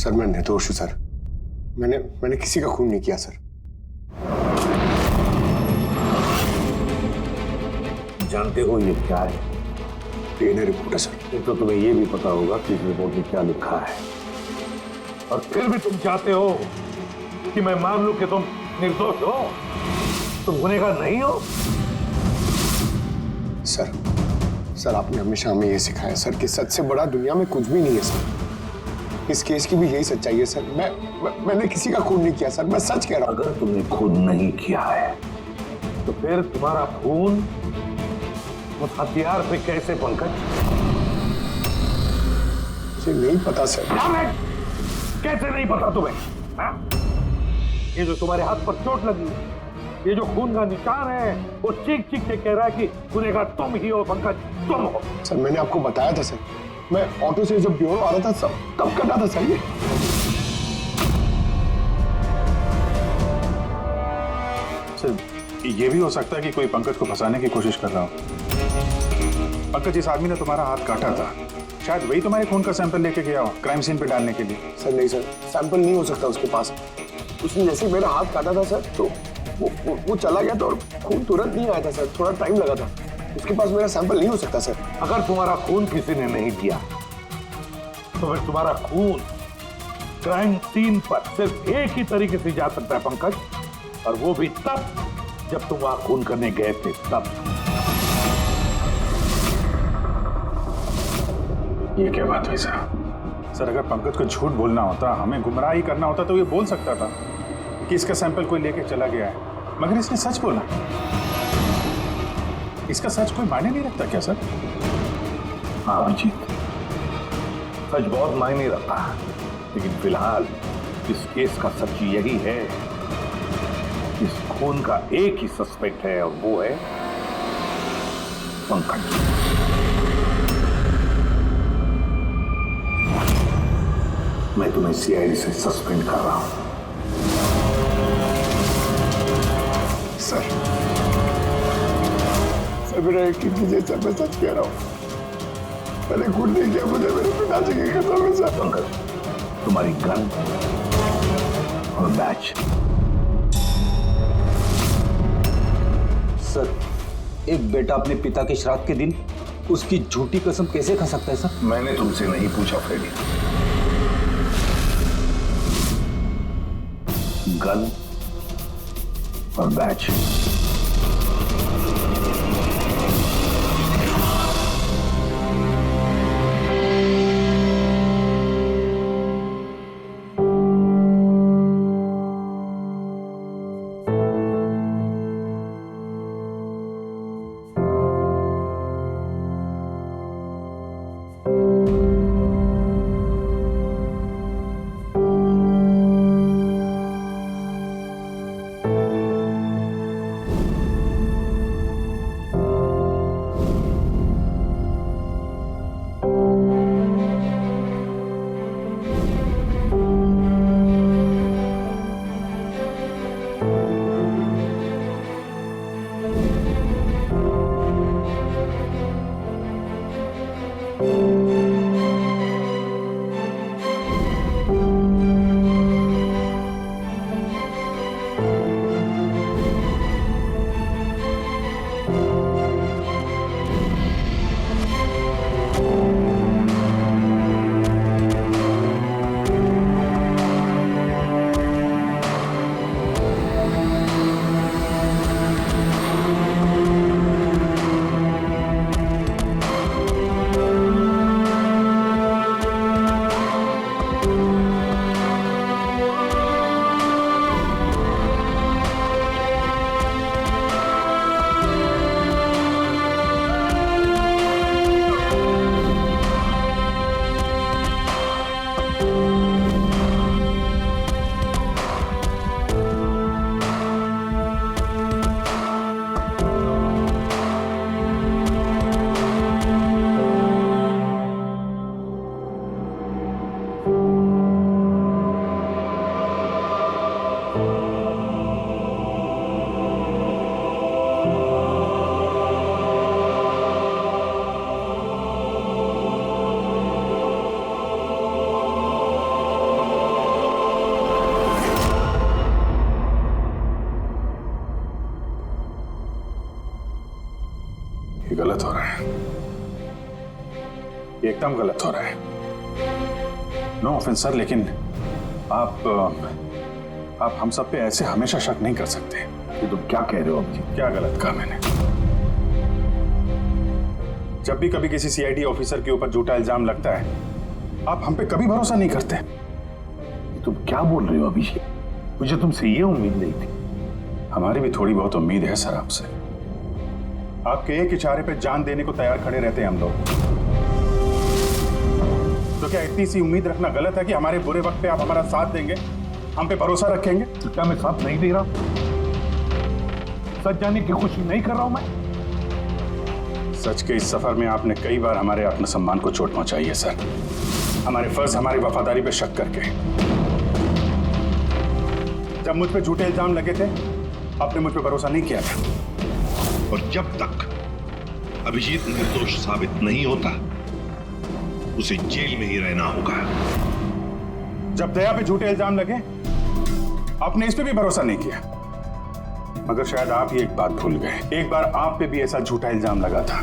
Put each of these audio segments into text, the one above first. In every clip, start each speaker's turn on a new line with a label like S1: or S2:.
S1: Sir मैं निर्दोष हूं सर। मैंने किसी का खून नहीं किया सर।
S2: जानते हो ये क्या है?
S1: डीएनए रिपोर्ट है सर।
S2: फिर तो तुम्हें ये भी पता होगा कि इस रिपोर्ट में क्या लिखा है, और फिर भी तुम चाहते हो कि मैं मान लूं कि तुम निर्दोष हो, तुम गुनहगार नहीं हो।
S1: सर आपने हमेशा हमें ये सिखाया सर कि सच से बड़ा दुनिया में कुछ भी नहीं है सर। इस केस की भी यही सच्चाई है सर। मैंने किसी का खून नहीं किया सर, मैं सच कह रहा हूं।
S2: अगर तुमने खून नहीं किया है तो फिर तुम्हारा खून उस हथियार पे कैसे पंकज?
S1: मुझे नहीं पता सर।
S2: कैसे नहीं पता तुम्हें? हा? ये जो तुम्हारे हाथ पर चोट लगी है, ये जो खून का निशान है, वो चीख चीख के कह रहा है कि गुनहगार तुम ही हो पंकज, तुम हो।
S1: सर मैंने आपको बताया था सर, मैं ऑटो से जब ब्यूरो आ रहा था सब तब कटा था सर।
S3: ये भी हो सकता है कि कोई पंकज को फंसाने की कोशिश कर रहा हो। पंकज, जिस आदमी ने तुम्हारा हाथ काटा था, शायद वही तुम्हारे खून का सैंपल लेके गया हो क्राइम सीन पे डालने के लिए।
S1: सर नहीं सर, सैंपल नहीं हो सकता उसके पास। उसने जैसे ही मेरा हाथ काटा था सर तो वो चला गया था और खून तुरंत नहीं आया था सर, थोड़ा टाइम लगा था। उसके पास मेरा सैंपल नहीं हो सकता सर।
S2: अगर तुम्हारा खून किसी ने नहीं दिया तो फिर तुम्हारा खून क्राइम सीन पर सिर्फ एक ही तरीके से जा सकता है पंकज, और वो भी तब जब तुम वहां खून करने गए थे तब।
S3: ये क्या बात हुई सर? अगर पंकज को झूठ बोलना होता, हमें गुमराह ही करना होता तो ये बोल सकता था कि इसका सैंपल कोई लेके चला गया है, मगर इसने सच बोला। इसका सच कोई मायने नहीं रखता क्या सर?
S2: हाँ अभिजीत, सच बहुत मायने रखता है, लेकिन फिलहाल इस केस का सच यही है, इस खून का एक ही सस्पेक्ट है और वो है पंकज। मैं तुम्हें सीआईडी से सस्पेंड कर रहा हूं।
S1: सर मेरा एक ही चीज है सर, मैं सच कह रहा हूँ। मैंने खून नहीं किया, मुझे मेरे पिताजी की कसम है सर।
S2: पंकज, तुम्हारी गन और बैच।
S4: सर, एक बेटा अपने पिता के श्राद्ध के दिन उसकी झूठी कसम कैसे खा सकता है सर?
S2: मैंने तुमसे नहीं पूछा फ्रेडी। गन और बैच।
S3: ये एकदम गलत हो रहा है। नो ऑफेंस सर, लेकिन आप हम सब पे ऐसे हमेशा शक नहीं कर सकते।
S2: ये तुम क्या कह रहे हो अभिजीत?
S3: क्या गलत कहा मैंने? जब भी कभी किसी सीआईडी ऑफिसर के ऊपर झूठा इल्जाम लगता है, आप हम पे कभी भरोसा नहीं करते।
S2: तुम क्या बोल रहे हो अभिषेक? मुझे तुमसे ये उम्मीद नहीं थी।
S3: हमारी भी थोड़ी बहुत उम्मीद है सर आपसे। आपके एक इशारे पे जान देने को तैयार खड़े रहते हैं हम लोग। तो क्या इतनी सी उम्मीद रखना गलत है कि हमारे बुरे वक्त पे आप हमारा साथ देंगे, हम पे भरोसा रखेंगे?
S2: तो क्या मैं साथ नहीं दे रहा? सच जाने की खुशी नहीं कर रहा हूं मैं?
S3: सच के इस सफर में आपने कई बार हमारे आत्मसम्मान को चोट पहुंचाई है सर, हमारे फर्ज, हमारी वफादारी पे शक करके। जब मुझ पे झूठे इल्जाम लगे थे, आपने मुझ पे भरोसा नहीं किया था।
S5: और जब तक अभिजीत निर्दोष साबित नहीं होता, उसे जेल में ही रहना होगा।
S3: जब दया पे झूठे इल्जाम लगे, आपने इस पे भी भरोसा नहीं किया। मगर शायद आप ही एक बात भूल गए, एक बार आप पे भी ऐसा झूठा इल्जाम लगा था।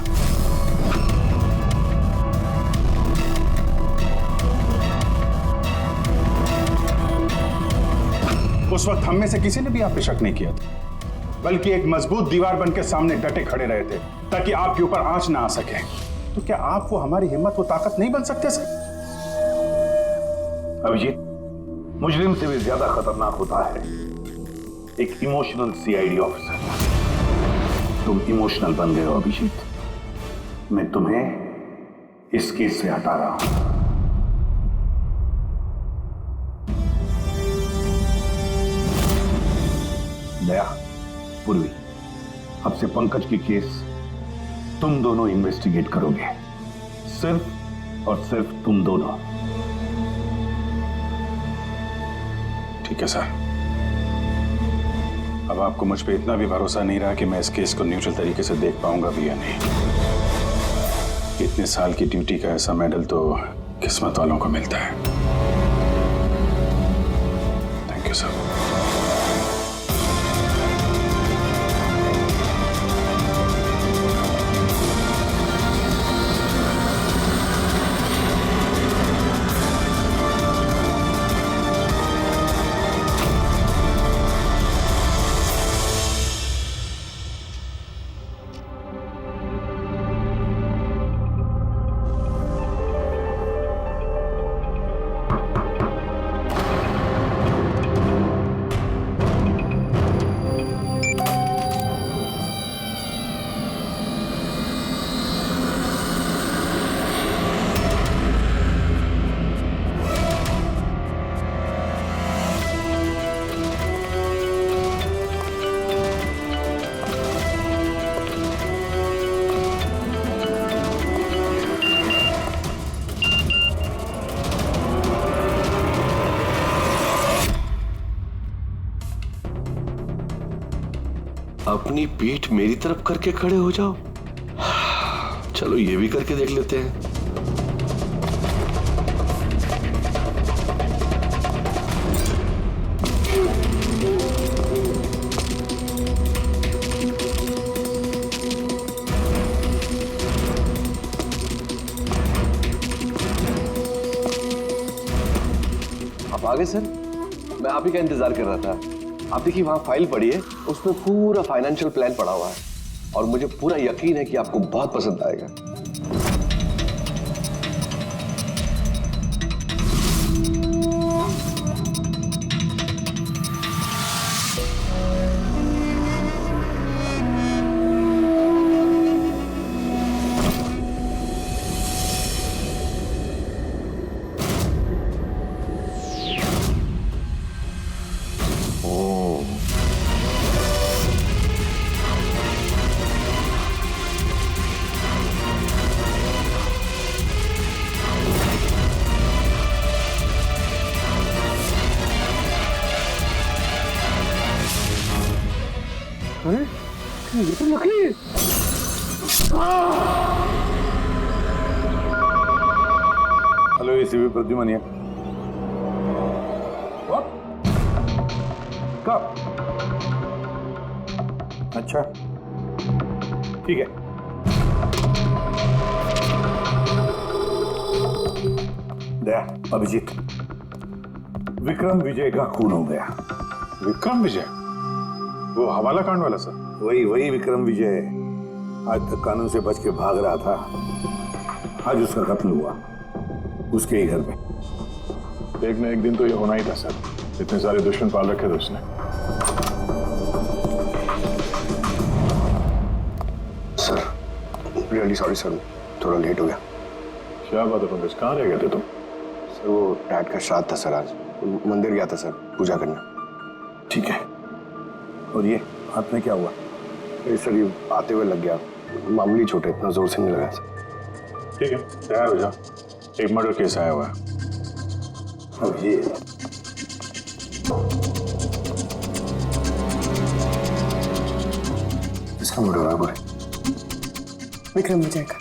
S3: उस वक्त हम में से किसी ने भी आप पे शक नहीं किया था, बल्कि एक मजबूत दीवार बन के सामने डटे खड़े रहे थे ताकि आपके ऊपर आंच ना आ सके। तो क्या आप वो हमारी हिम्मत, वो ताकत नहीं बन सकते सर?
S2: अभिजीत, मुजरिम से भी ज्यादा खतरनाक होता है एक इमोशनल सीआईडी ऑफिसर। तुम इमोशनल बन गए हो अभिजीत। मैं तुम्हें इस केस से हटा रहा हूं। दया, पूर्वी, अब से पंकज की केस तुम दोनों इन्वेस्टिगेट करोगे, सिर्फ और सिर्फ तुम दोनों।
S3: ठीक है सर। अब आपको मुझ पे इतना भी भरोसा नहीं रहा कि मैं इस केस को न्यूट्रल तरीके से देख पाऊंगा भी या नहीं। इतने साल की ड्यूटी का ऐसा मेडल तो किस्मत वालों को मिलता है। Thank you sir.
S6: अपनी पीठ मेरी तरफ करके खड़े हो जाओ। चलो ये भी करके देख लेते हैं।
S1: आप आ गए सर? मैं आप ही का इंतजार कर रहा था। आप देखिए वहां फाइल पड़ी है, उसमें पूरा फाइनेंशियल प्लान पड़ा हुआ है और मुझे पूरा यकीन है कि आपको बहुत पसंद आएगा। अरे ये तो नकली है।
S2: Hello ACP Pradyuman here. What? कब? अच्छा ठीक है। दया, अभिजीत, विक्रम विजय का खून हो गया।
S3: विक्रम विजय, वो हवाला कांड वाला सर?
S2: वही विक्रम विजय आज तक कानून से बच के भाग रहा था। आज उसका कत्ल हुआ, उसके ही घर में।
S3: एक न एक दिन तो ये होना ही था सर, इतने सारे दुश्मन पाल रखे थे उसने।
S1: सर रियली सॉरी सर, थोड़ा लेट हो गया।
S3: क्या बात है पंकज, कहाँ रह गए थे तुम?
S1: सर वो डैड का श्राद्ध था सर, आज मंदिर गया था सर पूजा करने।
S2: ठीक है, और ये हाथ में क्या हुआ?
S1: ये सर ये आते हुए लग गया, मामूली चोट है, इतना जोर से नहीं लगा सर।
S3: ठीक है, तैयार हो जाओ, एक मर्डर केस आया हुआ है।
S2: अब ये
S1: इसका मर्डर है बोले विक्रम विजय का।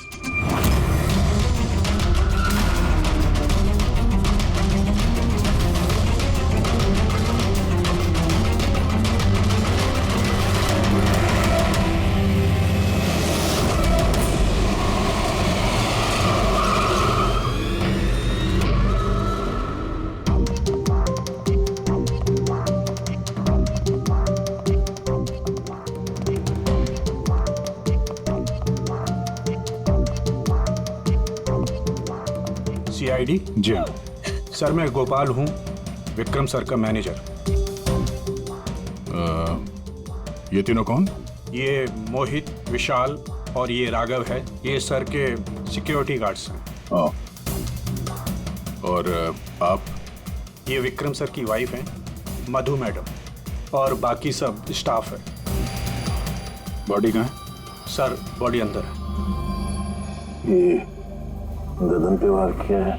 S7: सीआईडी?
S3: जी हाँ।
S7: सर मैं गोपाल हूँ, विक्रम सर का मैनेजर।
S3: ये तीनों कौन?
S7: ये मोहित, विशाल और ये राघव है, ये सर के सिक्योरिटी गार्ड्स हैं।
S3: और आप?
S7: ये विक्रम सर की वाइफ हैं मधु मैडम, और बाकी सब स्टाफ है।
S3: बॉडी कहाँ है?
S7: सर बॉडी अंदर है।
S2: ये गर्दन पे वार किया है,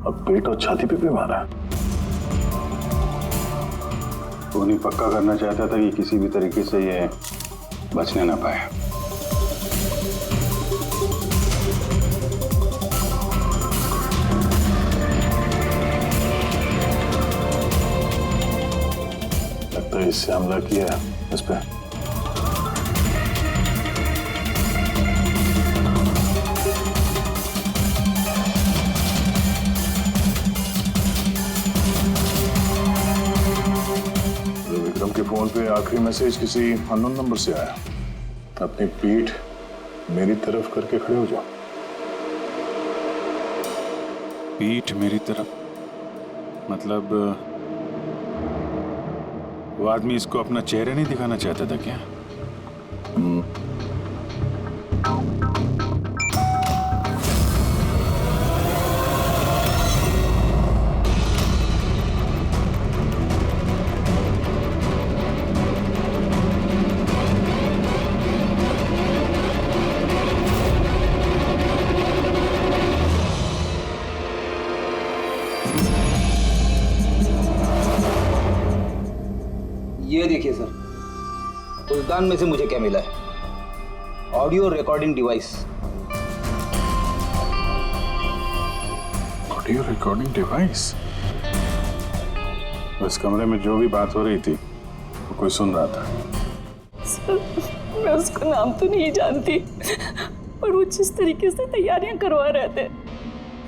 S2: अब पेट और छाती पे भी मारा।
S3: धोनी पक्का करना चाहता था कि किसी भी तरीके से ये बचने ना पाए। लगता है इससे हमला किया है इस पे। विक्रम के फोन पे आखिरी मैसेज किसी अननोन नंबर से आया। अपनी पीठ मेरी तरफ करके खड़े हो जाओ।
S8: पीठ मेरी तरफ मतलब वो आदमी इसको अपना चेहरा नहीं दिखाना चाहता था क्या?
S4: ये देखिए सर, उद्यान में से मुझे क्या मिला है? Audio recording device.
S3: Audio recording device? इस कमरे में जो भी बात हो रही थी वो कोई सुन रहा था।
S9: सर मैं उसका नाम तो नहीं जानती, पर वो जिस तरीके से तैयारियां करवा रहे थे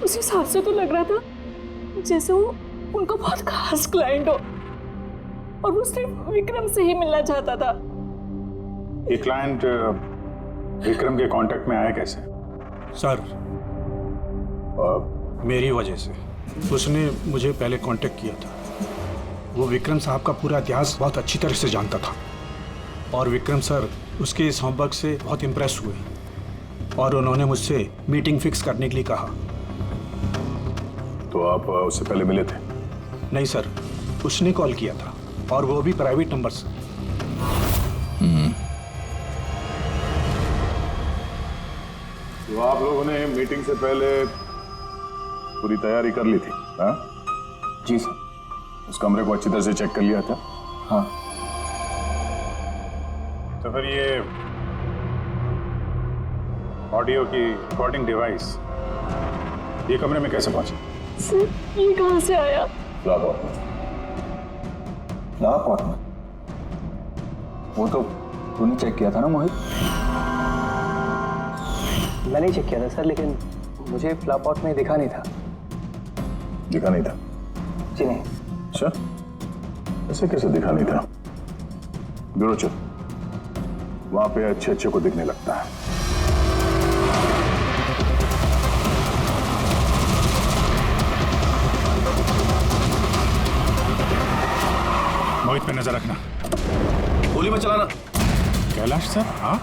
S9: उस हिसाब से तो लग रहा था जैसे वो उनका बहुत खास क्लाइंट हो और वो सिर्फ विक्रम से ही मिलना चाहता था।
S3: ये क्लाइंट विक्रम के कांटेक्ट में आया कैसे?
S7: सर मेरी वजह से। उसने मुझे पहले कांटेक्ट किया था। वो विक्रम साहब का पूरा इतिहास बहुत अच्छी तरह से जानता था और विक्रम सर उसके इस होमवर्क से बहुत इम्प्रेस हुए और उन्होंने मुझसे मीटिंग फिक्स करने के लिए कहा।
S3: तो आप उससे पहले मिले थे?
S7: नहीं सर, उसने कॉल किया था और वो भी प्राइवेट नंबर से।
S3: तो आप लोगों ने मीटिंग से पहले पूरी तैयारी कर ली थी? हाँ
S4: जी सर।
S3: उस कमरे को अच्छी तरह से चेक कर लिया था?
S4: हाँ।
S3: तो फिर ये ऑडियो की रिकॉर्डिंग डिवाइस ये कमरे में कैसे पहुंची?
S9: सर ये कहाँ से आया?
S4: अपार्टमेंट वो तो तूने चेक किया था ना मोहित?
S10: मैंने चेक किया था सर, लेकिन
S4: मुझे फ्लापॉट में दिखा नहीं था।
S3: दिखा नहीं था?
S4: जी नहीं।
S3: अच्छा, ऐसे कैसे दिखा नहीं था? ब्यूरो चल, वहां पे अच्छे अच्छे को दिखने लगता है।
S8: मोहित पे नजर रखना।
S6: गोली में चलाना।
S8: कैलाश सर? हाँ,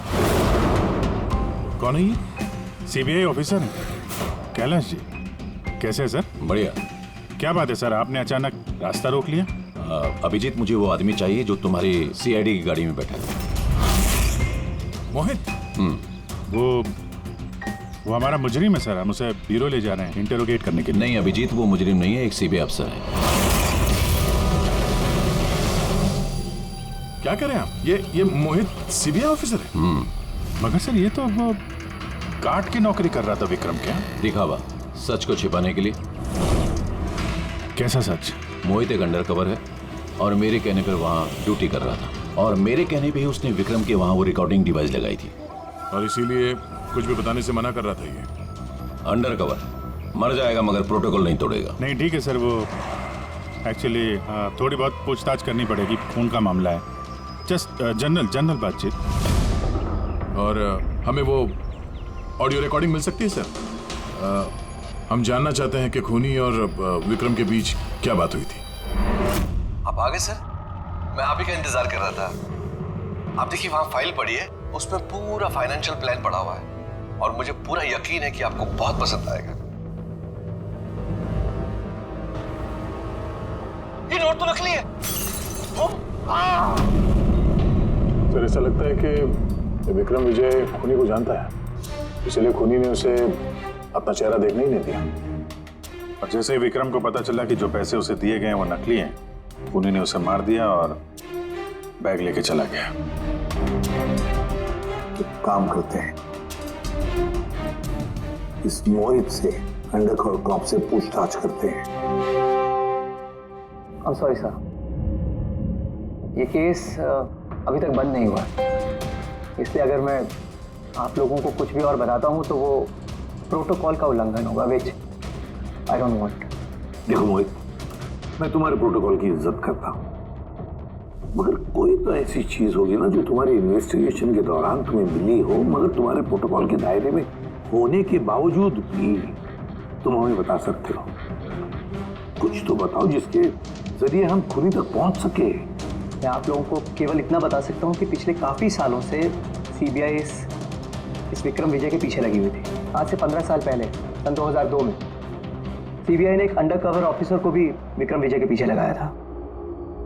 S8: कौन है ये? सीबीआई ऑफिसर है कैलाश जी। कैसे है सर?
S10: बढ़िया।
S8: क्या बात है सर, आपने अचानक रास्ता रोक लिया?
S10: अभिजीत, मुझे वो आदमी चाहिए जो तुम्हारी सीआईडी की गाड़ी में बैठा है।
S8: मोहित? वो हमारा मुजरिम है सर, हम उसे ब्यूरो ले जा रहे हैं इंटरोगेट करने के लिए।
S10: नहीं अभिजीत, वो मुजरिम नहीं है, एक सीबीआई अफसर है।
S8: क्या कह रहे हैं आप? ये मोहित सीबीआई ऑफिसर है? मगर सर ये तो वो गार्ड की नौकरी कर रहा था विक्रम। क्या
S10: दिखावा? सच को छिपाने के लिए।
S8: कैसा सच?
S10: मोहित एक अंडरकवर है और मेरे कहने पर वहाँ ड्यूटी कर रहा था, और मेरे कहने पे ही उसने विक्रम के वहाँ वो रिकॉर्डिंग डिवाइस लगाई थी,
S8: और इसीलिए कुछ भी बताने से मना कर रहा था। ये
S10: अंडरकवर मर जाएगा मगर प्रोटोकॉल नहीं तोड़ेगा।
S8: नहीं ठीक है सर, वो एक्चुअली थोड़ी बहुत पूछताछ करनी पड़ेगी, खून का मामला है, जस्ट जनरल बातचीत।
S11: और हमें वो ऑडियो रिकॉर्डिंग मिल सकती है सर? हम जानना चाहते हैं कि खूनी और विक्रम के बीच क्या बात हुई थी।
S6: आप आ गए सर, मैं आप ही का इंतजार कर रहा था। आप देखिए वहां फाइल पड़ी है, उसमें पूरा फाइनेंशियल प्लान पड़ा हुआ है, और मुझे पूरा यकीन है कि आपको बहुत पसंद आएगा। ये नोट तो नकली है।
S3: सर, ऐसा लगता है कि विक्रम विजय खूनी को जानता है, इसलिए खूनी ने उसे अपना चेहरा देखने ही नहीं दिया।
S8: और जैसे ही विक्रम को पता चला कि जो पैसे उसे दिए गए हैं वो नकली हैं, खूनी ने उसे मार दिया और बैग लेके चला गया।
S1: तो काम करते हैं, इस मोहित से अंडरकवर कॉप से पूछताछ करते हैं।
S4: सॉरी सर, ये केस अभी तक बंद नहीं हुआ, इसलिए अगर मैं आप लोगों को कुछ भी और बताता हूँ तो वो प्रोटोकॉल का उल्लंघन होगा, विच आई डोंट वांट।
S6: देखो मोहित, मैं तुम्हारे प्रोटोकॉल की इज्जत करता हूँ, मगर कोई तो ऐसी चीज होगी ना जो तुम्हारी इन्वेस्टिगेशन के दौरान तुम्हें मिली हो, मगर तुम्हारे प्रोटोकॉल के दायरे में होने के बावजूद भी तुम हमें बता सकते हो। कुछ तो बताओ जिसके जरिए हम खूनी तक पहुंच सके।
S4: मैं आप लोगों को केवल इतना बता सकता हूँ कि पिछले काफ़ी सालों से सीबीआई इस विक्रम विजय के पीछे लगी हुई थी। आज से 15 साल पहले सन 2002 में सीबीआई ने एक अंडरकवर ऑफिसर को भी विक्रम विजय के पीछे लगाया था,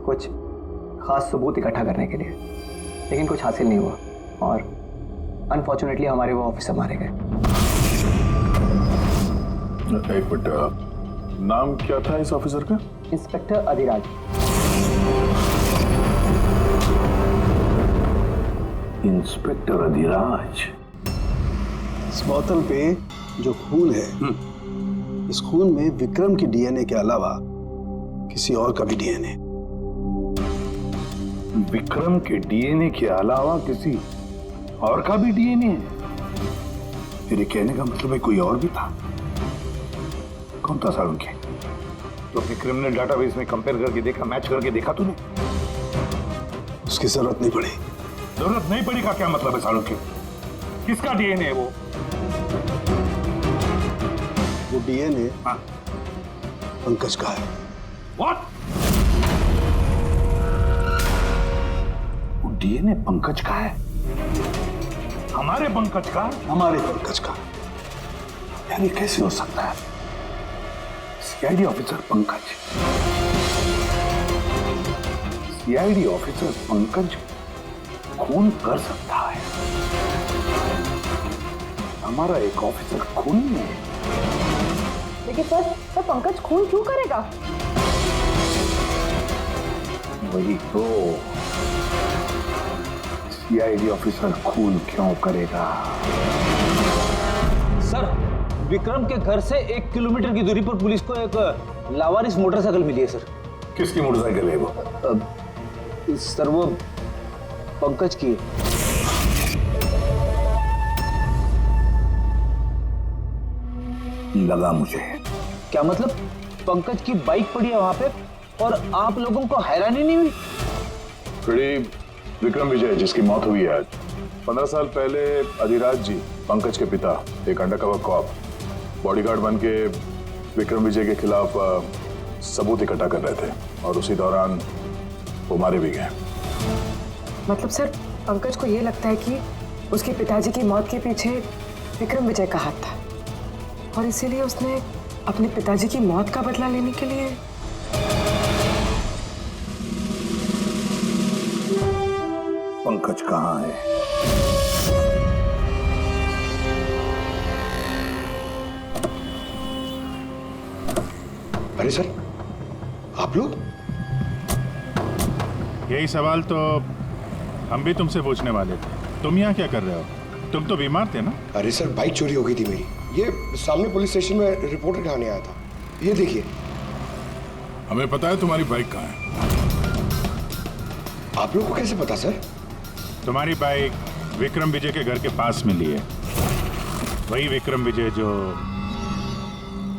S4: कुछ खास सबूत इकट्ठा करने के लिए, लेकिन कुछ हासिल नहीं हुआ और अनफॉर्चुनेटली हमारे वो ऑफिसर मारे गए।
S3: एक मिनट, नाम क्या था इस ऑफिसर का?
S4: इंस्पेक्टर अधिराज।
S6: इंस्पेक्टर अधिराज।
S1: इस बोतल पे जो खून है, इस खून में विक्रम की डीएनए के अलावा किसी और का भी डीएनए।
S3: विक्रम के डीएनए के अलावा किसी और का भी डीएनए है?
S1: मेरे कहने का मतलब है कोई और भी था।
S3: कौन था सारुण के? तो विक्रम ने डाटाबेस में कंपेयर करके देखा, मैच करके देखा तूने?
S1: उसकी जरूरत नहीं पड़ी।
S3: जरूरत नहीं पड़ी का क्या मतलब है सारुण के? किसका डीएनए है वो
S1: डीएनए पंकज का है।
S3: What? वो डीएनए पंकज का है? हमारे पंकज का?
S1: हमारे पंकज का। यार ये कैसे हो सकता है? CID officer Pankaj, CID officer Pankaj खून कर सकता है? हमारा एक ऑफिसर खून में है।
S9: लेकिन सर पंकज खून क्यों करेगा?
S1: वही तो, सीआईडी ऑफिसर खून क्यों करेगा?
S4: सर, विक्रम के घर से 1 किलोमीटर की दूरी पर पुलिस को एक लावारिस मोटरसाइकिल मिली है सर।
S1: किसकी मोटरसाइकिल है वो?
S4: सर वो पंकज की है।
S6: लगा मुझे।
S10: क्या मतलब? पंकज की बाइक पड़ी है वहां पे और आप लोगों को हैरानी नहीं हुई?
S11: विक्रम विजय जिसकी मौत हुई है आज, 15 साल पहले अधिराज जी, पंकज के पिता, एक अंडरकवर कॉप, बॉडीगार्ड बन के विक्रम विजय के खिलाफ सबूत इकट्ठा कर रहे थे और उसी दौरान वो मारे भी गए।
S12: मतलब सर, पंकज को ये लगता है कि उसके पिताजी की मौत के पीछे विक्रम विजय का हाथ था और इसीलिए उसने अपने पिताजी की मौत का बदला लेने के लिए।
S6: पंकज कहाँ है?
S1: अरे सर, आप लोग?
S3: यही सवाल तो हम भी तुमसे पूछने वाले थे। तुम यहाँ क्या कर रहे हो? तुम तो बीमार थे ना?
S1: अरे सर, बाइक चोरी हो गई थी मेरी। ये सामने पुलिस स्टेशन में रिपोर्ट लिखाने आया था। ये देखिए।
S11: हमें पता है तुम्हारी बाइक कहाँ है।
S1: आप लोग को कैसे पता सर?
S3: तुम्हारी बाइक विक्रम विजय के घर के पास मिली है। वही विक्रम विजय जो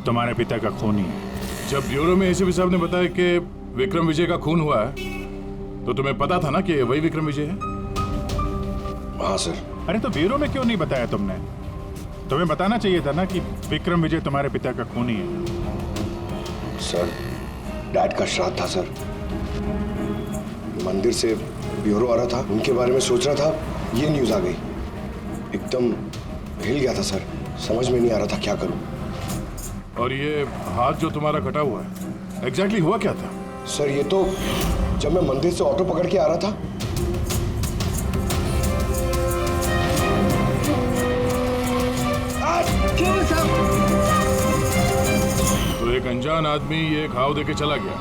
S3: तुम्हारे पिता का खूनी है।
S11: जब ब्यूरो में एसीपी साहब ने बताया कि विक्रम विजय का खून हुआ है, तो तुम्हें पता था ना कि वही विक्रम विजय है?
S1: हाँ सर।
S3: अरे तो ब्यूरो में क्यों नहीं बताया तुमने? तुम्हें बताना चाहिए था ना कि विक्रम विजय तुम्हारे पिता का खूनी है।
S1: सर, डैड का श्राद्ध था सर। मंदिर से ब्यूरो आ रहा था, उनके बारे में सोच रहा था, ये न्यूज आ गई। एकदम हिल गया था सर, समझ में नहीं आ रहा था क्या करूं।
S11: और ये हाथ जो तुम्हारा कटा हुआ है, एग्जैक्टली हुआ क्या था?
S1: सर, ये तो जब मैं मंदिर से ऑटो पकड़ के आ रहा था,
S11: तो एक अनजान आदमी ये घाव देके चला गया,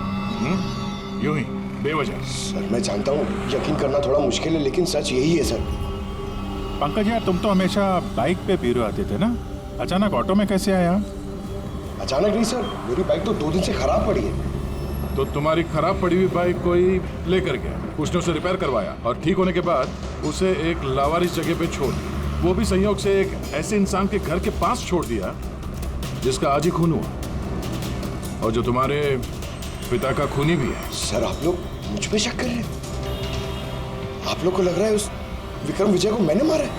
S11: यूं ही बेवजह।
S1: सर, मैं जानता हूँ यकीन करना थोड़ा मुश्किल है, लेकिन सच यही है सर।
S3: पंकज यार, तुम तो हमेशा बाइक पे ब्यूरो आते थे ना, अचानक ऑटो में कैसे आया?
S1: अचानक नहीं सर, मेरी बाइक तो 2 दिन से खराब पड़ी है।
S11: तो तुम्हारी खराब पड़ी हुई बाइक कोई लेकर गया, उसने उसे रिपेयर करवाया और ठीक होने के बाद उसे एक लावारिस जगह पे छोड़ दिया। वो भी संयोग से एक ऐसे इंसान के घर के पास छोड़ दिया जिसका आज ही खून हुआ और जो तुम्हारे पिता का खूनी भी है।
S1: सर, आप लोग मुझ पे शक कर रहे हैं? आप लोग को लग रहा है उस विक्रम विजय को मैंने मारा है?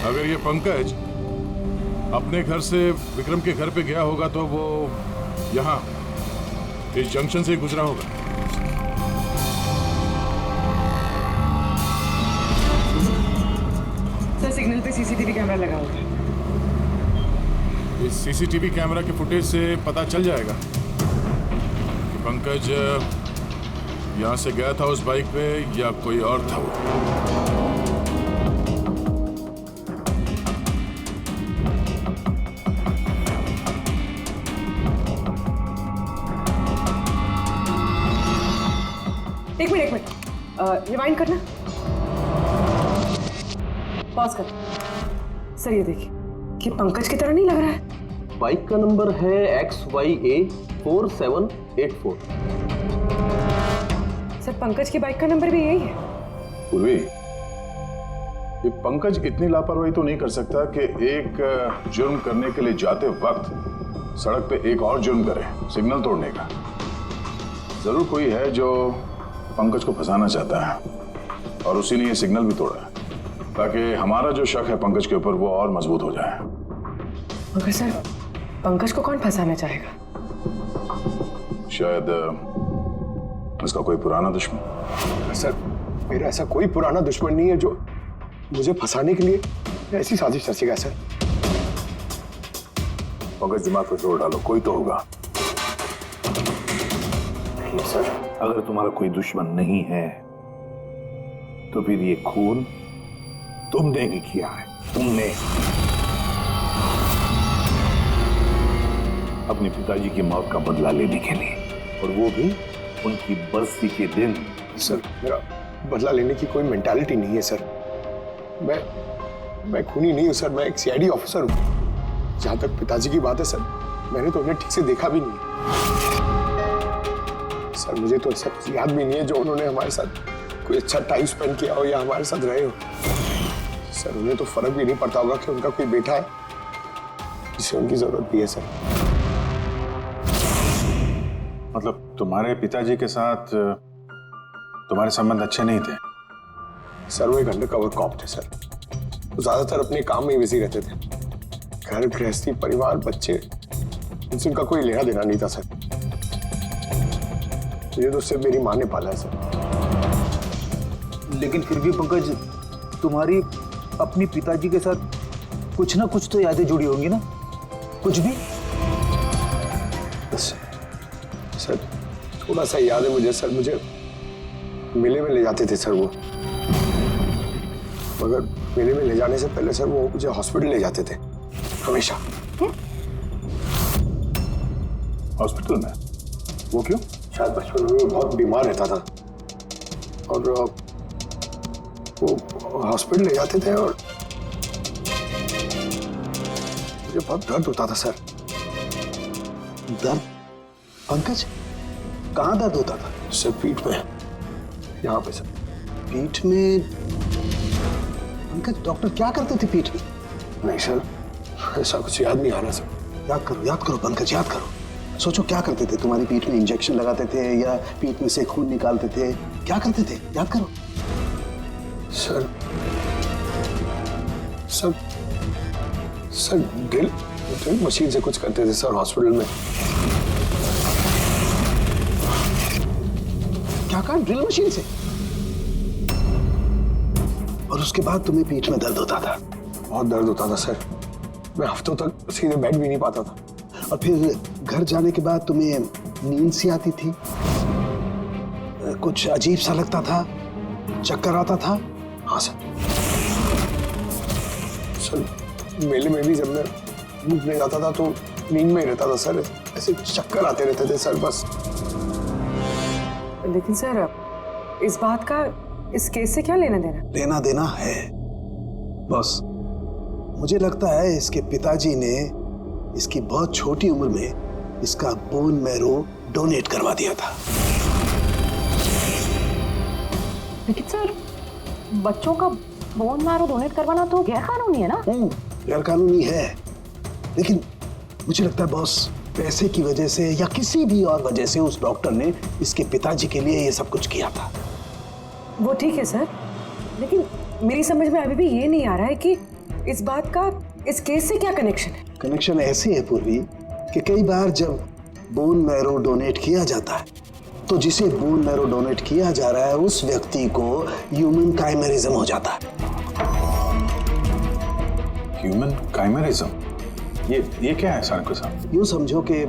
S11: अगर ये पंकज अपने घर से विक्रम के घर पे गया होगा तो वो यहाँ इस जंक्शन से ही गुजरा होगा।
S12: सर, सिग्नल पे सीसीटीवी कैमरा लगा होगा।
S11: इस सीसीटीवी कैमरा के फुटेज से पता चल जाएगा कि पंकज यहाँ से गया था उस बाइक पे या कोई और था वो।
S12: एक मिनट रिवाइंड करना, पॉज कर। सर, ये देखिए, कि पंकज की तरह नहीं लग रहा है।
S10: बाइक का नंबर है XYA 4784।
S12: सर, पंकज की बाइक का नंबर भी यही है।
S11: पूर्वी, ये पंकज इतनी लापरवाही तो नहीं कर सकता कि एक जुर्म करने के लिए जाते वक्त सड़क पे एक और जुर्म करे, सिग्नल तोड़ने का। जरूर कोई है जो पंकज को फंसाना चाहता है और उसी ने ये सिग्नल भी तोड़ा है ताकि हमारा जो शक है पंकज के ऊपर वो और मजबूत हो जाए।
S12: मगर सर, पंकज को कौन फंसाना चाहेगा?
S11: शायद इसका कोई पुराना दुश्मन।
S1: सर, मेरा ऐसा कोई पुराना दुश्मन नहीं है जो मुझे फंसाने के लिए ऐसी साजिश रचेगा। सर,
S11: पंकज, दिमाग पर जोर डालो, कोई तो होगा।
S6: नहीं सर, अगर तुम्हारा कोई दुश्मन नहीं है तो फिर ये खून तुमने ही किया है। तुमने अपने पिताजी की मौत का बदला लेने के लिए, और वो भी उनकी बरसी के दिन।
S1: सर, मेरा बदला लेने की कोई मेंटालिटी नहीं है सर। मैं खूनी नहीं हूं सर, मैं एक CID ऑफिसर हूं। जहां तक पिताजी की बात है सर, मैंने तो उन्हें ठीक से देखा भी नहीं सर। मुझे तो सब याद भी नहीं है जो उन्होंने हमारे साथ कोई अच्छा टाइम स्पेंड किया हो या हमारे साथ रहे हो सर। उन्हें तो फर्क भी नहीं पड़ता होगा कि उनका कोई बेटा है जिसे उनकी जरूरत भी है सर।
S3: मतलब तुम्हारे पिताजी के साथ तुम्हारे संबंध अच्छे नहीं थे?
S1: सर वो एक अंडरकवर कॉप थे सर। वो ज्यादातर अपने काम में ही बिजी रहते थे। घर गृहस्थी परिवार बच्चे इनसे उनका कोई लेना देना नहीं था सर। ये तो सिर्फ मेरी माँ ने पाला है सर।
S13: लेकिन फिर भी पंकज, तुम्हारी अपनी पिताजी के साथ कुछ ना कुछ तो यादें जुड़ी होंगी ना? कुछ भी?
S1: सर थोड़ा सा याद है मुझे सर। मुझे मेले में ले जाते थे सर वो, मगर मेले में ले जाने से पहले सर वो मुझे हॉस्पिटल ले जाते थे हमेशा।
S3: हॉस्पिटल में? वो क्यों?
S1: शायद बचपन में वो बहुत बीमार रहता था और वो हॉस्पिटल ले जाते थे और मुझे बहुत दर्द होता था सर।
S13: दर्द? पंकज, कहाँ दर्द होता था?
S1: सर पीठ में, यहाँ पे सर।
S13: पीठ में? पंकज, डॉक्टर क्या करते थे पीठ में?
S1: नहीं सर, ऐसा कुछ याद नहीं आ रहा सर।
S13: याद करो पंकज, याद करो। सोचो क्या करते थे? तुम्हारी पीठ में इंजेक्शन लगाते थे या पीठ में से खून निकालते थे? क्या करते थे? याद करो।
S1: Sir sir sir drill machine से कुछ करते थे सर हॉस्पिटल में।
S13: क्या कहा? ड्रिल मशीन से? और उसके बाद तुम्हें पीठ में दर्द होता था?
S1: बहुत दर्द होता था सर। मैं हफ्तों तक सीधे बैठ भी नहीं पाता था।
S13: और फिर घर जाने के बाद तुम्हें नींद सी आती थी? कुछ अजीब सा लगता था? चक्कर आता था?
S1: हाँ सर। सर मेले में भी जब मैं घूमने जाता था तो नींद में ही रहता था सर। ऐसे चक्कर आते रहते थे सर बस।
S12: लेकिन सर इस बात का इस केस से क्या लेना देना?
S13: लेना देना है बस। मुझे लगता है इसके पिताजी ने इसकी बहुत छोटी उम्र में इसका बोन मैरो डोनेट करवा दिया था।
S9: लेकिन सर बच्चों का बोन मैरो डोनेट करवाना तो गैर कानूनी है ना?
S13: गैर कानूनी है, लेकिन मुझे लगता है बॉस पैसे की वजह से या किसी भी और वजह से उस डॉक्टर ने इसके पिताजी के लिए ये सब कुछ किया था।
S12: वो ठीक है सर, लेकिन मेरी समझ में अभी भी ये नहीं आ रहा है कि इस बात का इस केस से क्या कनेक्शन है?
S13: कनेक्शन ऐसे है पूर्वी कि कई बार जब बोन मैरो डोनेट किया जाता है तो जिसे बोन मैरो डोनेट किया जा रहा है उस व्यक्ति को ह्यूमन काइमेरिज्म हो जाता है।
S3: ह्यूमन काइमेरिज्म? ये क्या है सर के साथ?
S13: यूं समझो कि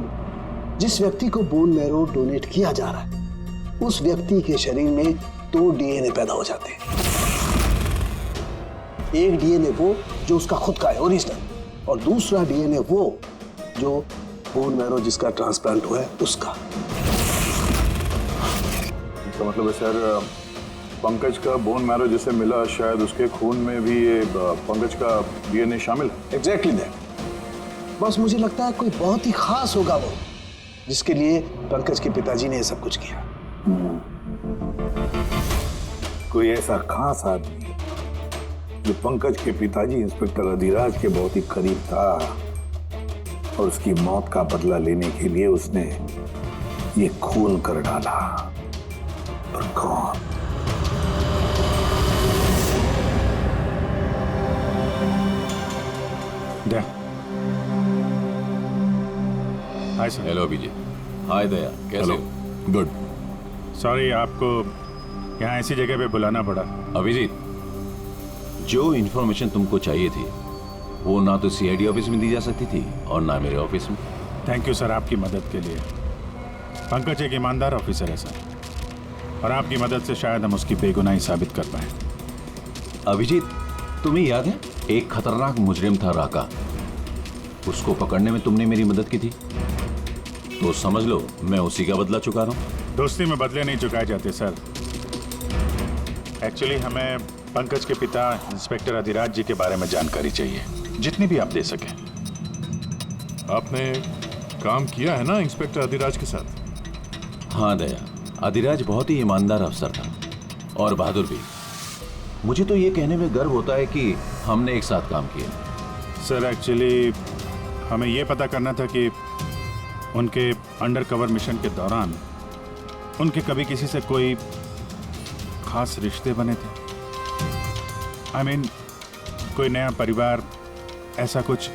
S13: जिस व्यक्ति को बोन मैरो डोनेट किया जा रहा है उस व्यक्ति के शरीर में 2 डीएनए पैदा हो जाते हैं। एक डीएनए वो जो उसका खुद का है, ओरिजिनल, और दूसरा डीएनए वो जो बोन मैरो जिसका ट्रांसप्लांट हुआ है उसका।
S11: इसका मतलब है सर पंकज का बोन मैरो जिसे मिला शायद उसके खून में भी ये पंकज का डीएनए शामिल है।
S1: Exactly that.
S13: बस मुझे लगता है कोई बहुत ही खास होगा वो जिसके लिए पंकज के पिताजी ने ये सब कुछ किया।
S6: कोई ऐसा खास आदमी जो पंकज के पिताजी इंस्पेक्टर अधिराज के बहुत ही करीब था और उसकी मौत का बदला लेने के लिए उसने ये खून कर डाला। पर कौन?
S8: Hi sir.
S10: हेलो अभिजीत। हाय दया, कैसे हो?
S8: गुड। सॉरी आपको यहाँ ऐसी जगह पे बुलाना पड़ा।
S10: अभिजीत, जो इन्फॉर्मेशन तुमको चाहिए थी वो ना तो सीआईडी ऑफिस में दी जा सकती थी और ना मेरे ऑफिस में।
S8: थैंक यू सर आपकी मदद के लिए। पंकज एक ईमानदार ऑफिसर है सर, और आपकी मदद से शायद हम उसकी बेगुनाही साबित कर पाए।
S10: अभिजीत, तुम्हें याद है एक खतरनाक मुजरिम था राका, उसको पकड़ने में तुमने मेरी मदद की थी, तो समझ लो मैं उसी का बदला चुका रहा हूं।
S8: दोस्ती में बदले नहीं चुकाए जाते सर। एक्चुअली हमें पंकज के पिता इंस्पेक्टर अधिराज जी के बारे में जानकारी चाहिए, जितनी भी आप दे सकें। आपने काम किया है ना इंस्पेक्टर अधिराज के साथ?
S10: हाँ दया, अधिराज बहुत ही ईमानदार अफसर था और बहादुर भी। मुझे तो ये कहने में गर्व होता है कि हमने एक साथ काम किया।
S3: सर एक्चुअली हमें ये पता करना था कि उनके अंडरकवर मिशन के दौरान उनके कभी किसी से कोई खास रिश्ते बने थे। I mean, कोई नया परिवार, ऐसा कुछ।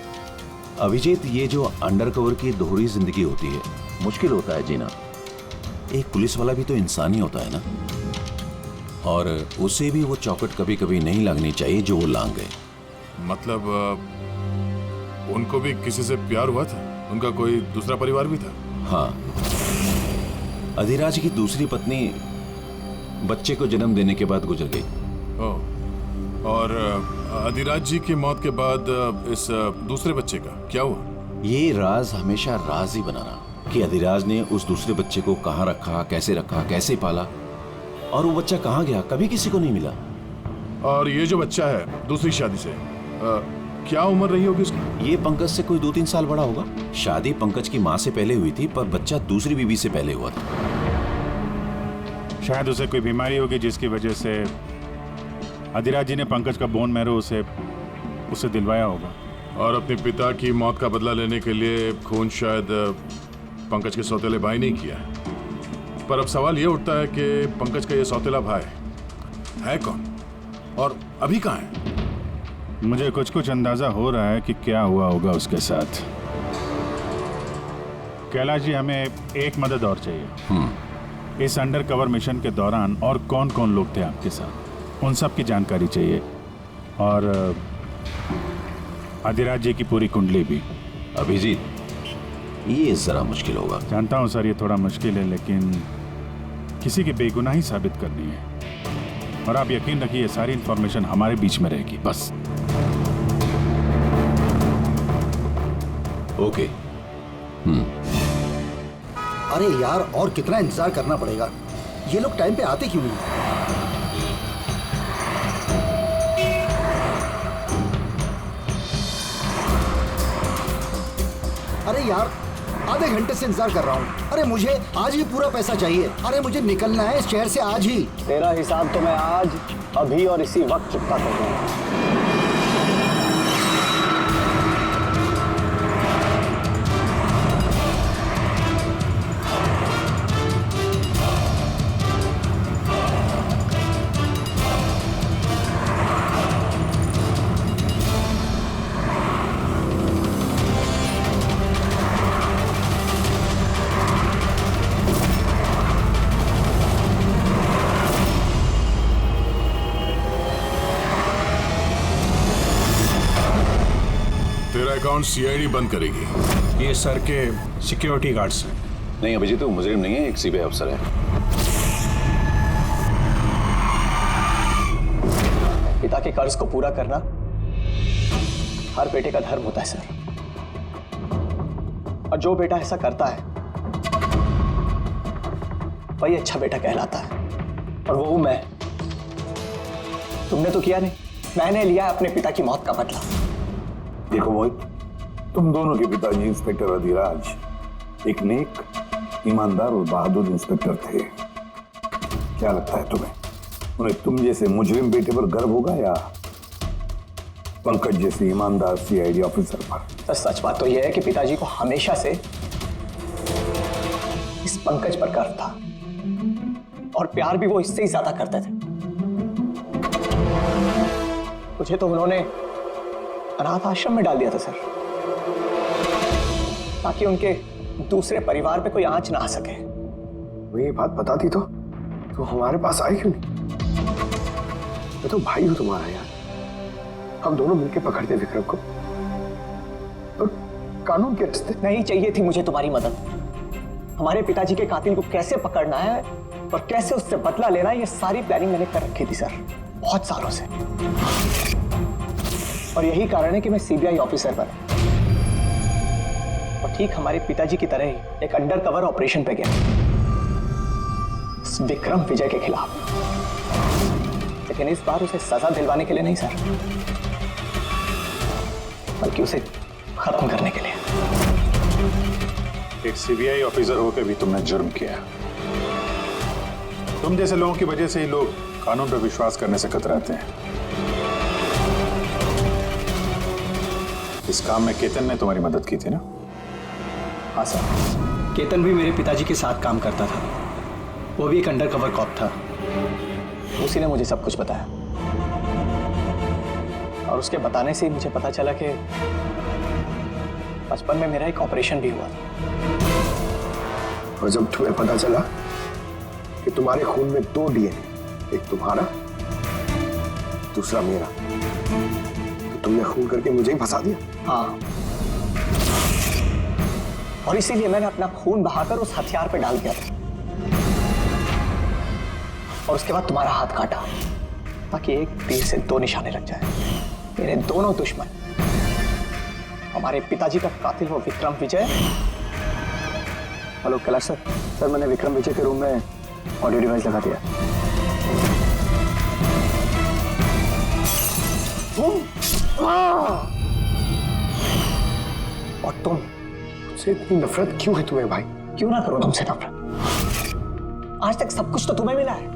S10: अभिजीत, ये जो अंडरकवर की दोहरी जिंदगी होती है, मुश्किल होता है जीना। एक पुलिस वाला भी तो इंसान ही होता है ना, और उसे भी वो चौकट कभी कभी नहीं लगनी चाहिए जो वो लांग गए।
S8: मतलब उनको भी किसी से प्यार हुआ था? उनका कोई दूसरा परिवार भी था?
S10: हाँ, अधिराज की दूसरी पत्नी बच्चे को जन्म देने के बाद गुजर गई।
S8: ओह, और अधिराज जी की मौत के बाद इस दूसरे बच्चे का क्या हुआ?
S10: ये राज हमेशा राज ही बना रहा कि अधिराज ने उस दूसरे बच्चे को कहाँ रखा, कैसे पाला, और वो बच्चा कहाँ गया, कभी किसी को नहीं मिला।
S8: और ये जो बच्चा है दूसरी शादी से, क्या उम्र रही होगी उसकी?
S10: ये पंकज से कोई 2-3 साल बड़ा होगा। शादी पंकज की माँ से पहले हुई थी, पर बच्चा दूसरी बीवी से पहले हुआ था।
S3: शायद उसे कोई बीमारी होगी जिसकी वजह से अधिराज जी ने पंकज का बोन मैरो उसे दिलवाया होगा।
S8: और अपने पिता की मौत का बदला लेने के लिए खून शायद पंकज के सौतेले भाई नहीं किया। पर अब सवाल ये उठता है कि पंकज का ये सौतेला भाई है कौन और अभी कहाँ है?
S3: मुझे कुछ अंदाजा हो रहा है कि क्या हुआ होगा उसके साथ। कैलाश जी, हमें एक मदद और चाहिए। इस अंडरकवर मिशन के दौरान और कौन कौन लोग थे आपके साथ, उन सब की जानकारी चाहिए, और अधिराज जी की पूरी कुंडली भी।
S10: अभिजीत, ये जरा मुश्किल होगा।
S3: जानता हूं सर, ये थोड़ा मुश्किल है, लेकिन किसी की बेगुनाही साबित करनी है, और आप यकीन रखिए सारी इंफॉर्मेशन हमारे बीच में रहेगी बस।
S10: ओके।
S13: अरे यार, और कितना इंतजार करना पड़ेगा? ये लोग टाइम पे आते क्यों नहीं? अरे यार, आधे घंटे से इंतजार कर रहा हूँ। अरे मुझे आज ही पूरा पैसा चाहिए। अरे मुझे निकलना है इस शहर से आज ही।
S4: तेरा हिसाब तो मैं आज, अभी और इसी वक्त चुकता कर दूंगा।
S8: अकाउंट सीआईडी बंद करेगी।
S7: ये सर के सिक्योरिटी गार्ड्स हैं।
S10: नहीं अभिजीत, वो मुजरिम नहीं है, एक सीबीआई अफसर है।
S4: पिता के कर्ज को पूरा करना हर बेटे का धर्म होता है सर, और जो बेटा ऐसा करता है वही अच्छा बेटा कहलाता है, और वो हूं मैं। तुमने तो किया नहीं, मैंने लिया अपने पिता की मौत का बदला।
S6: देखो मोहित, तुम दोनों के पिताजी इंस्पेक्टर अधिराज एक नेक, ईमानदार और बहादुर इंस्पेक्टर थे। क्या लगता है तुम्हें, उन्हें तुम जैसे मुजरिम बेटे पर गर्व होगा या पंकज जैसे ईमानदार सीआईडी ऑफिसर पर?
S4: तो सच बात तो यह है कि पिताजी को हमेशा से इस पंकज पर गर्व था, और प्यार भी वो इससे ही ज्यादा करते थे। मुझे तो उन्होंने अनाथ आश्रम में डाल दिया था सर, ताकि उनके दूसरे परिवार पे कोई आंच ना आ सके।
S1: वो ये बात बताती तो हमारे पास आई क्यों नहीं? मैं तो भाई हूं तुम्हारा यार, हम दोनों मिलकर पकड़ते विक्रम को, और कानून के रास्ते।
S4: नहीं चाहिए थी मुझे तुम्हारी मदद। हमारे पिताजी के कातिल को कैसे पकड़ना है और कैसे उससे बदला लेना है, ये सारी प्लानिंग मैंने कर रखी थी सर, बहुत सालों से। और यही कारण है कि मैं सीबीआई ऑफिसर बना, और ठीक हमारे पिताजी की तरह ही एक अंडरकवर ऑपरेशन पे गया विक्रम विजय के खिलाफ। लेकिन इस बार उसे सजा दिलवाने के लिए नहीं सर, बल्कि उसे खत्म करने के लिए।
S11: एक सीबीआई ऑफिसर होकर भी तुमने जुर्म किया। तुम जैसे लोगों की वजह से ही लोग कानून पर विश्वास करने से कतराते हैं। इस काम में केतन ने तुम्हारी मदद की थी ना?
S4: हाँ सर, केतन भी मेरे पिताजी के साथ काम करता था। वो भी एक अंडरकवर कॉप था। उसी ने मुझे सब कुछ बताया और उसके बताने से ही मुझे पता चला कि बचपन में मेरा एक ऑपरेशन भी हुआ था।
S1: और जब तुम्हें पता चला कि तुम्हारे खून में 2 डीएनए, एक तुम्हारा दूसरा मेरा, तो तुमने खून करके मुझे ही फंसा दिया।
S4: हाँ, और इसीलिए मैंने अपना खून बहाकर उस हथियार पे डाल दिया था और उसके बाद तुम्हारा हाथ काटा ताकि एक तीर से 2 निशाने लग जाए। मेरे दोनों दुश्मन, हमारे पिताजी का कातिल वो विक्रम विजय। हेलो कैलाश सर, मैंने विक्रम विजय के रूम में ऑडियो डिवाइस लगा दिया। और तुम
S1: मुझसे इतनी नफरत क्यों है तुम्हें भाई?
S4: क्यों ना करो तुमसे नफरत? आज तक सब कुछ तो तुम्हें मिला है।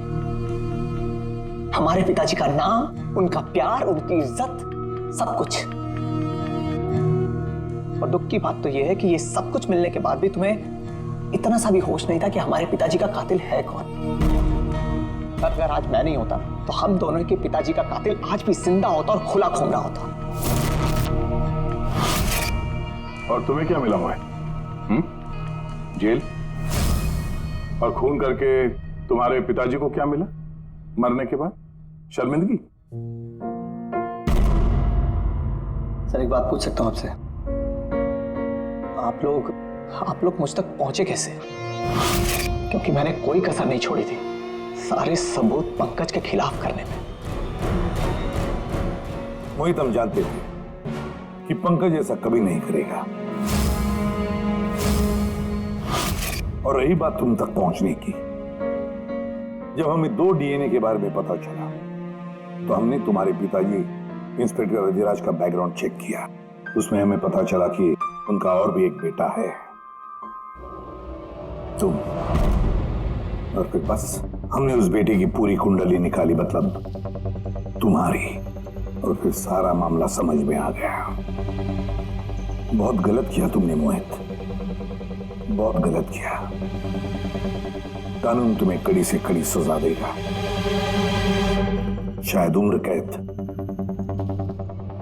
S4: हमारे पिताजी का नाम, उनका प्यार, उनकी इज्जत, सब कुछ। और दुख की बात तो यह है कि ये सब कुछ मिलने के बाद भी तुम्हें इतना सा भी होश नहीं था कि हमारे पिताजी का कातिल है कौन। अगर आज मैं नहीं होता तो हम दोनों के पिताजी का कातिल आज भी जिंदा होता और खुला घूम रहा होता।
S11: और तुम्हें क्या मिला हुआ है? जेल? और खून करके तुम्हारे पिताजी को क्या मिला मरने के बाद? शर्मिंदगी?
S4: सर एक बात पूछ सकता हूं आपसे? आप लोग मुझ तक पहुंचे कैसे? क्योंकि मैंने कोई कसर नहीं छोड़ी थी सारे सबूत पंकज के खिलाफ करने में।
S6: मोहित, हम जानते थे कि पंकज ऐसा कभी नहीं करेगा। और रही बात तुम तक पहुंचने की, जब हमें 2 डीएनए के बारे में पता चला तो हमने तुम्हारे पिताजी इंस्पेक्टर रजिराज का बैकग्राउंड चेक किया। उसमें हमें पता चला कि उनका और भी एक बेटा है, तुम। और फिर बस हमने उस बेटे की पूरी कुंडली निकाली, मतलब तुम्हारी। और फिर सारा मामला समझ में आ गया। बहुत गलत किया तुमने मोहित, बहुत गलत किया। कानून तुम्हें कड़ी से कड़ी सजा देगा, शायद उम्र कैद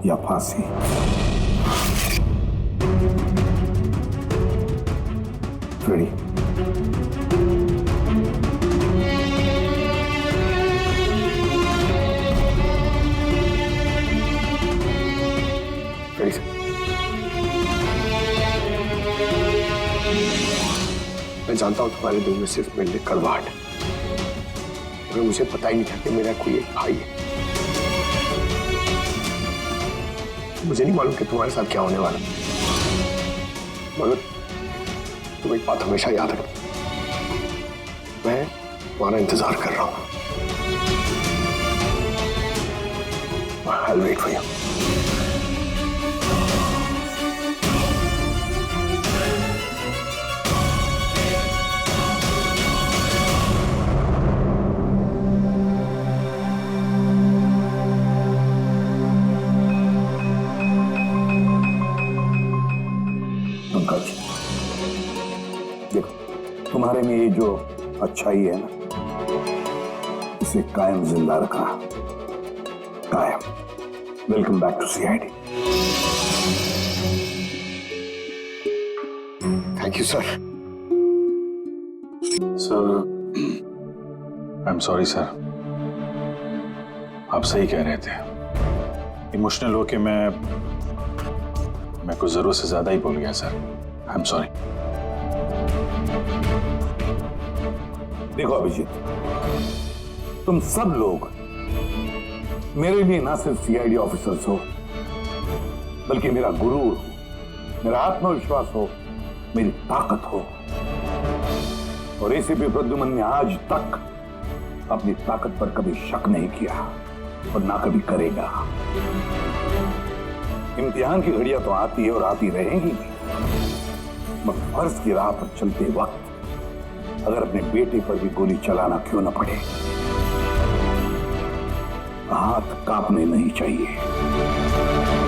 S6: या फांसी। रेडी?
S1: Ready sir. मैं जानता हूं तुम्हारे दिल में सिर्फ मेरे लिए कड़वाहट है, मगर मुझे पता ही नहीं था कि मेरा कोई एक भाई है। मुझे नहीं मालूम कि तुम्हारे साथ क्या होने वाला, मगर तुम एक बात हमेशा याद रखना, मैं तुम्हारा इंतजार कर रहा हूं। I'll wait for you.
S6: Pankaj, देखो, तुम्हारे में ये जो अच्छाई है ना, इसे कायम जिंदा रखा, कायम। Welcome back to CID.
S1: Thank you sir.
S11: Sir, I am sorry sir, आप सही कह रहे थे। इमोशनल होके मैं कुछ जरूरत से ज्यादा ही बोल गया सर। I am sorry.
S6: देखो अभिजीत, तुम सब लोग मेरे लिए ना सिर्फ सीआईडी ऑफिसर्स हो, बल्कि मेरा गुरूर, मेरा आत्मविश्वास हो, मेरी ताकत हो। और एसीपी प्रद्युमन ने आज तक अपनी ताकत पर कभी शक नहीं किया और ना कभी करेगा। इम्तिहान की घड़ियां तो आती है और आती रहेंगी, मगर फर्ज की राह पर चलते वक्त अगर अपने बेटे पर भी गोली चलाना क्यों न पड़े, हाथ कांपने नहीं चाहिए।